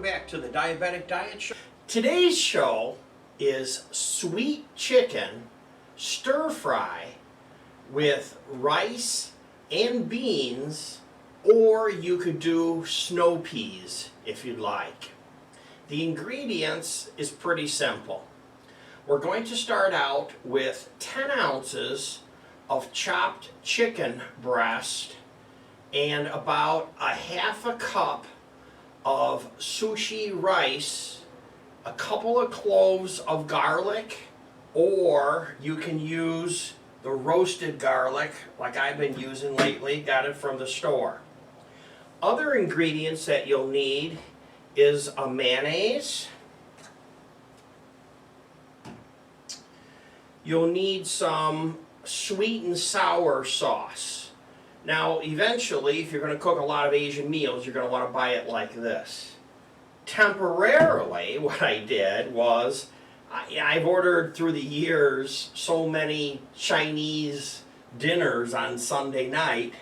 back to the Diabetic Diet Show. Today's show is sweet chicken stir fry with rice and beans, or you could do snow peas if you'd like. The ingredients is pretty simple. We're going to start out with 10 ounces of chopped chicken breast and about a half a cup of sushi rice, a couple of cloves of garlic, or you can use the roasted garlic like I've been using lately, got it from the store. Other ingredients that you'll need is a mayonnaise. You'll need some sweet and sour sauce. Now, eventually, if you're going to cook a lot of Asian meals, you're going to want to buy it like this. Temporarily, what I did was, I've ordered through the years so many Chinese dinners on Sunday night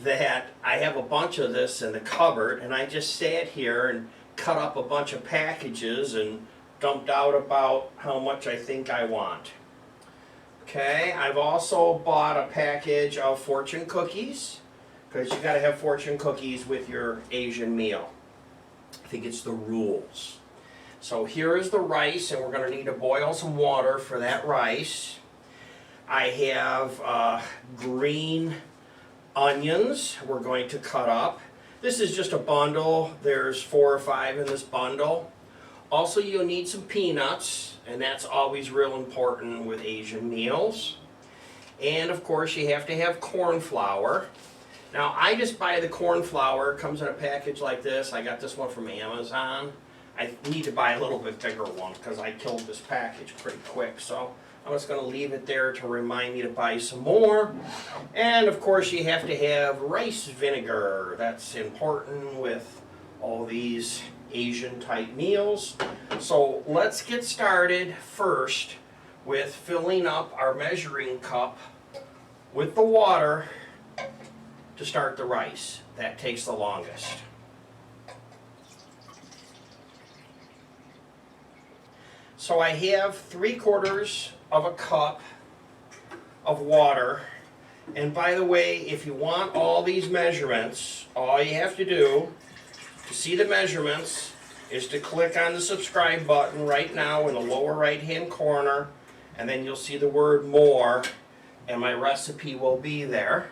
that I have a bunch of this in the cupboard, and I just sat here and cut up a bunch of packages and dumped out about how much I think I want. Okay, I've also bought a package of fortune cookies, because you got to have fortune cookies with your Asian meal. I think it's the rules. So here is the rice, and we're going to need to boil some water for that rice. I have green onions we're going to cut up. This is just a bundle. There's 4 or 5 in this bundle. Also, you'll need some peanuts, and that's always real important with Asian meals. And of course, you have to have corn flour. Now, I just buy the corn flour. It comes in a package like this. I got this one from Amazon. I need to buy a little bit bigger one because I killed this package pretty quick. So I'm just going to leave it there to remind me to buy some more. And of course, you have to have rice vinegar. That's important with all these Asian type meals. So let's get started first with filling up our measuring cup with the water to start the rice. That takes the longest. So I have 3/4 of a cup of water. And by the way, if you want all these measurements, all you have to do to see the measurements is to click on the subscribe button right now in the lower right hand corner, and then you'll see the word more, and my recipe will be there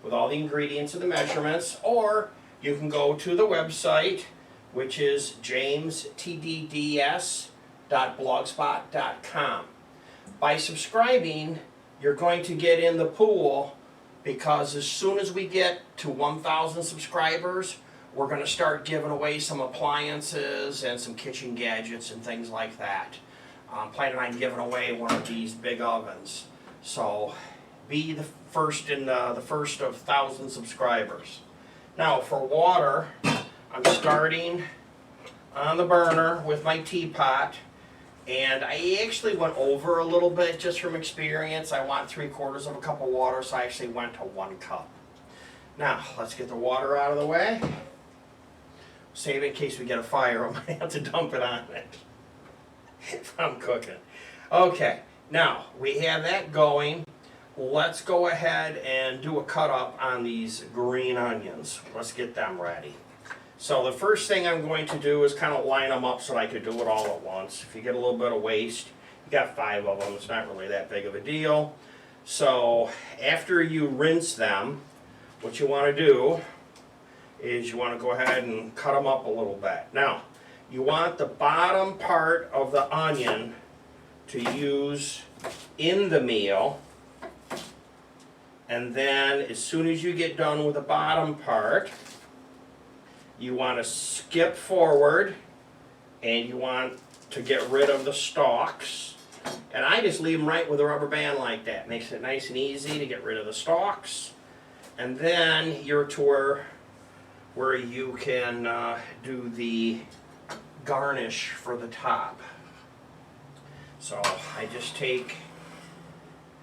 with all the ingredients and the measurements. Or you can go to the website, which is jamestdds.blogspot.com. By subscribing, you're going to get in the pool, because as soon as we get to 1,000 subscribers, we're going to start giving away some appliances and some kitchen gadgets and things like that. I'm planning on giving away one of these big ovens. So be the first in the first of 1,000 subscribers. Now for water, I'm starting on the burner with my teapot. And I actually went over a little bit just from experience. I want 3/4 of a cup of water, so I actually went to 1 cup. Now let's get the water out of the way. Save it in case we get a fire. I might have to dump it on it if I'm cooking. Okay, now we have that going. Let's go ahead and do a cut up on these green onions. Let's get them ready. So the first thing I'm going to do is kind of line them up so I could do it all at once. If you get a little bit of waste, you got 5 of them. It's not really that big of a deal. So after you rinse them, what you want to do is you want to go ahead and cut them up a little bit. Now, you want the bottom part of the onion to use in the meal. And then as soon as you get done with the bottom part, you want to skip forward and you want to get rid of the stalks. And I just leave them right with a rubber band like that. Makes it nice and easy to get rid of the stalks. And then you're to where you can do the garnish for the top. So I just take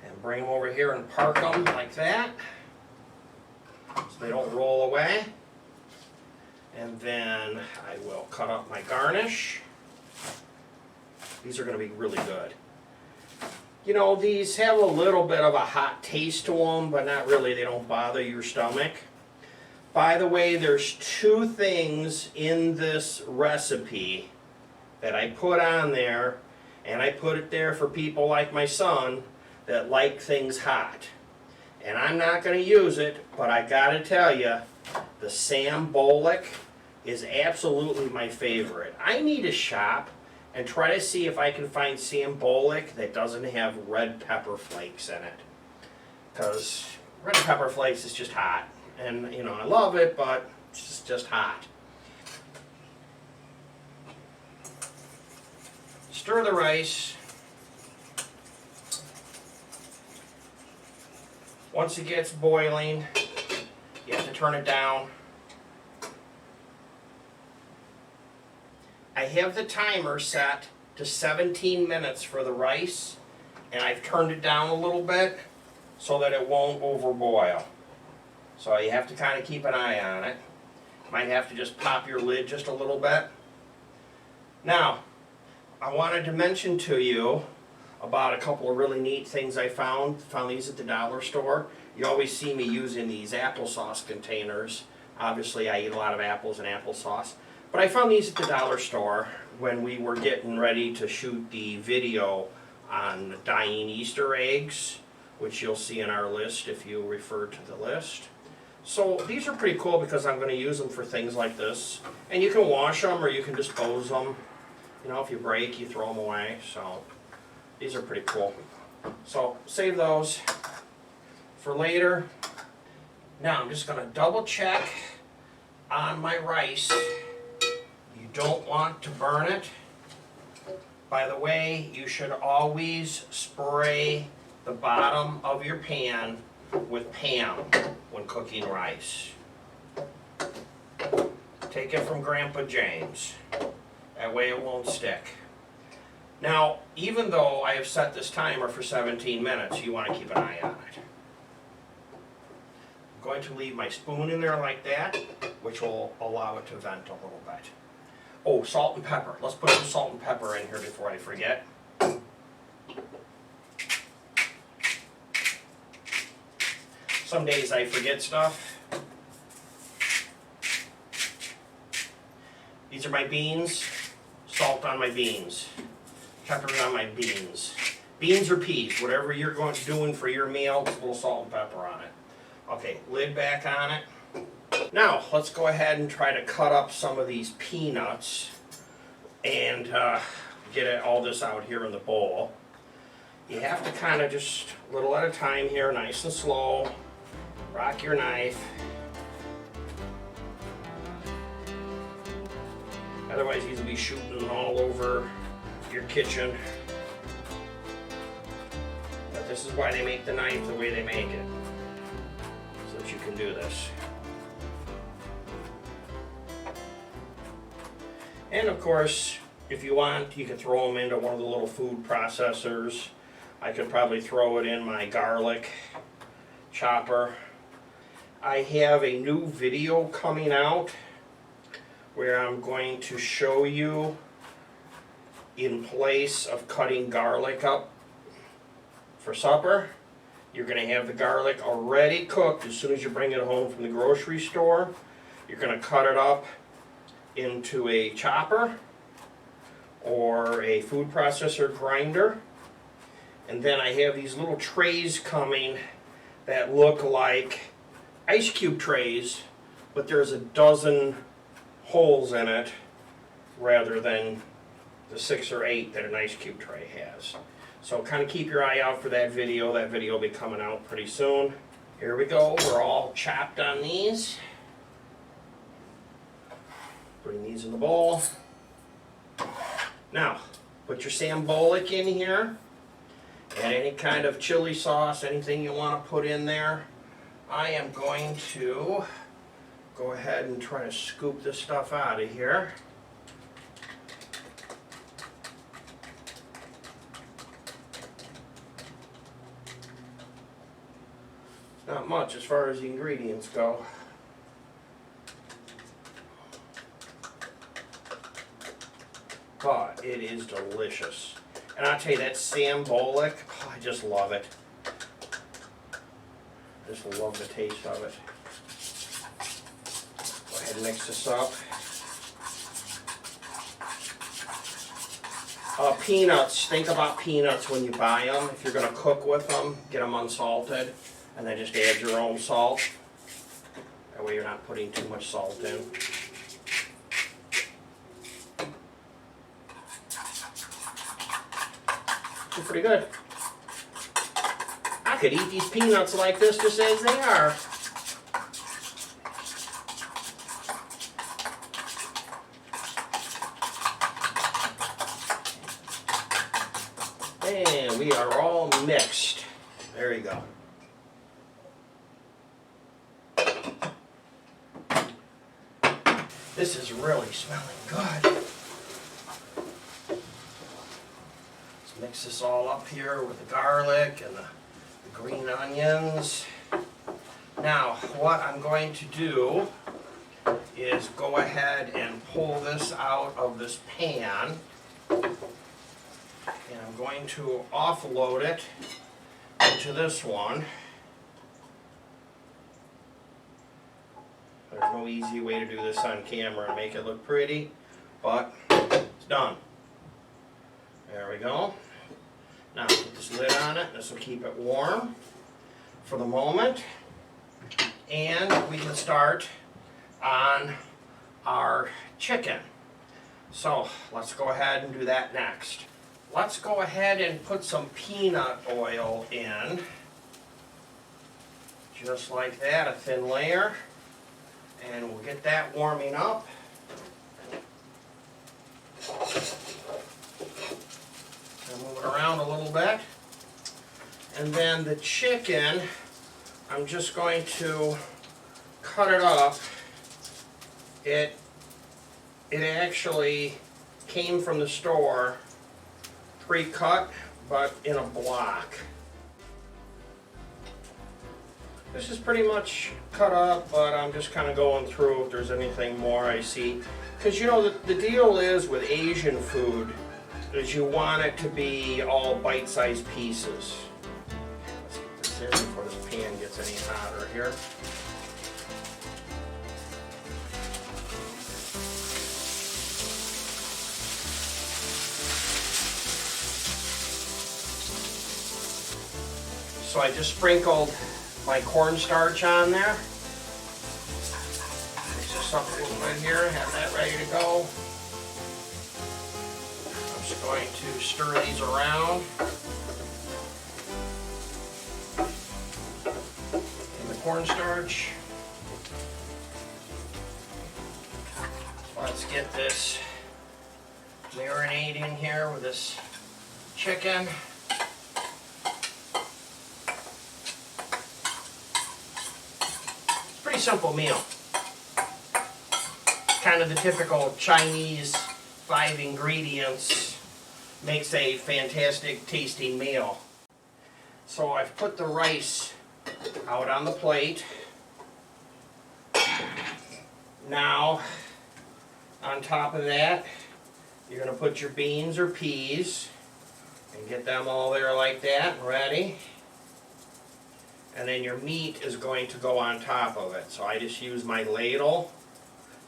and bring them over here and park them like that so they don't roll away. And then I will cut up my garnish. These are going to be really good. You know, these have a little bit of a hot taste to them, but not really. They don't bother your stomach. By the way, there's two things in this recipe that I put on there, and I put it there for people like my son that like things hot. And I'm not going to use it, but I got to tell you, the Sambal is absolutely my favorite. I need to shop and try to see if I can find Sambal that doesn't have red pepper flakes in it. Because red pepper flakes is just hot. And, you know, I love it, but it's just hot. Stir the rice. Once it gets boiling, you have to turn it down. I have the timer set to 17 minutes for the rice, and I've turned it down a little bit so that it won't overboil. So you have to kind of keep an eye on it. Might have to just pop your lid just a little bit. Now, I wanted to mention to you about a couple of really neat things I found. Found these at the dollar store. You always see me using these applesauce containers. Obviously, I eat a lot of apples and applesauce. But I found these at the dollar store when we were getting ready to shoot the video on dyeing Easter eggs, which you'll see in our list if you refer to the list. So these are pretty cool because I'm going to use them for things like this. And you can wash them or you can dispose them. You know, if you break, you throw them away. So these are pretty cool. So save those for later. Now I'm just going to double check on my rice. You don't want to burn it. By the way, you should always spray the bottom of your pan with Pam when cooking rice. Take it from Grandpa James. That way it won't stick. Now, even though I have set this timer for 17 minutes, you want to keep an eye on it. I'm going to leave my spoon in there like that, which will allow it to vent a little bit. Oh, salt and pepper. Let's put some salt and pepper in here before I forget. Some days I forget stuff. These are my beans. Salt on my beans. Pepper on my beans. Beans or peas, whatever you're doing for your meal, a little salt and pepper on it. Okay, lid back on it. Now, let's go ahead and try to cut up some of these peanuts and get all this out here in the bowl. You have to kind of just a little at a time here, nice and slow. Rock your knife. Otherwise, these will be shooting all over your kitchen. But this is why they make the knife the way they make it, so that you can do this. And of course, if you want, you can throw them into one of the little food processors. I could probably throw it in my garlic chopper. I have a new video coming out where I'm going to show you, in place of cutting garlic up for supper, you're going to have the garlic already cooked as soon as you bring it home from the grocery store. You're going to cut it up into a chopper or a food processor grinder. And then I have these little trays coming that look like ice cube trays, but there's a dozen holes in it rather than the 6 or 8 that an ice cube tray has. So kind of keep your eye out for that video. That video will be coming out pretty soon. Here we go. We're all chopped on these. Putting these in the bowl. Now, put your Sambal in here. Add any kind of chili sauce, anything you want to put in there. I am going to go ahead and try to scoop this stuff out of here. Not much as far as the ingredients go. but it is delicious. And I'll tell you, that Sambal, I just love it. Just love the taste of it. Go ahead and mix this up. Peanuts, think about peanuts when you buy them. If you're going to cook with them, get them unsalted, and then just add your own salt. That way you're not putting too much salt in. They're pretty good. I could eat these peanuts like this just as they are. And we are all mixed. There you go. This is really smelling good. Let's mix this all up here with the garlic and the green onions. Now, what I'm going to do is go ahead and pull this out of this pan. And I'm going to offload it into this one. There's no easy way to do this on camera and make it look pretty, but it's done. There we go. Now put this lid on it. This will keep it warm for the moment. And we can start on our chicken. So let's go ahead and do that next. Let's go ahead and put some peanut oil in. Just like that, a thin layer. And we'll get that warming up. And move it around a little bit. And then the chicken, I'm just going to cut it up. It actually came from the store pre-cut, but in a block. This is pretty much cut up, but I'm just kind of going through if there's anything more I see. Because you know, the deal is with Asian food is you want it to be all bite-sized pieces. Let's get this in before this pan gets any hotter here. So I just sprinkled my cornstarch on there. Mix this up a little bit here, have that ready to go. I'm just going to stir these around. In the cornstarch. Let's get this marinating here with this chicken. Simple meal. Kind of the typical Chinese 5 ingredients makes a fantastic tasting meal. So I've put the rice out on the plate. Now on top of that you're going to put your beans or peas and get them all there like that, ready. And then your meat is going to go on top of it. So I just use my ladle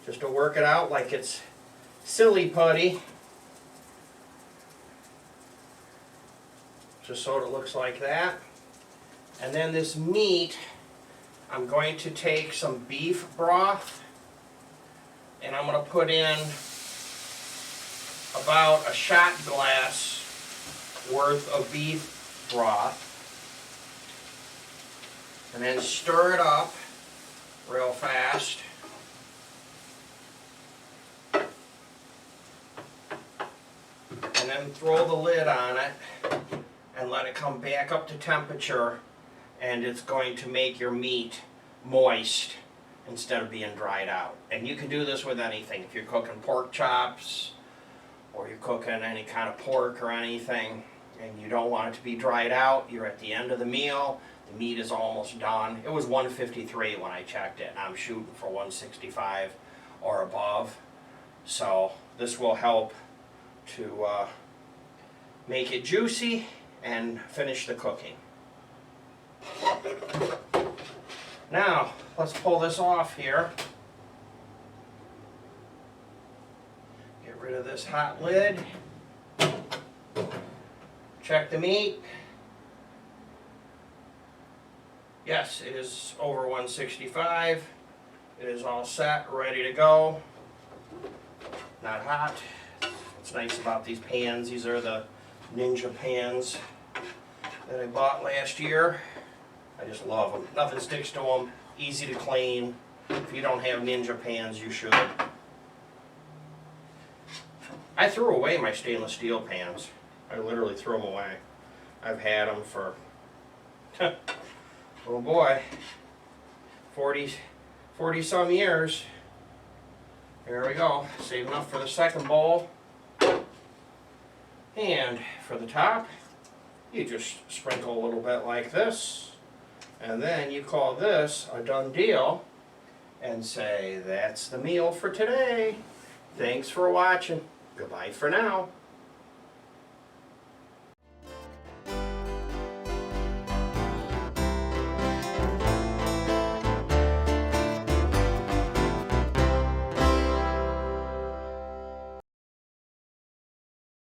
just to work it out like it's silly putty. Just so it looks like that. And then this meat, I'm going to take some beef broth and I'm going to put in about a shot glass worth of beef broth. And then stir it up real fast. And then throw the lid on it and let it come back up to temperature, and it's going to make your meat moist instead of being dried out. And you can do this with anything. If you're cooking pork chops or you're cooking any kind of pork or anything and you don't want it to be dried out, you're at the end of the meal. The meat is almost done. It was 153 when I checked it, and I'm shooting for 165 or above. So this will help to make it juicy and finish the cooking. Now, let's pull this off here. Get rid of this hot lid. Check the meat. Yes, it is over 165. It is all set, ready to go. Not hot. What's nice about these pans, these are the Ninja pans that I bought last year. I just love them. Nothing sticks to them. Easy to clean. If you don't have Ninja pans, you should. I threw away my stainless steel pans. I literally threw them away. I've had them for, oh boy, 40 some years. There we go. Save enough for the second bowl. And for the top, you just sprinkle a little bit like this. And then you call this a done deal and say, that's the meal for today. Thanks for watching. Goodbye for now.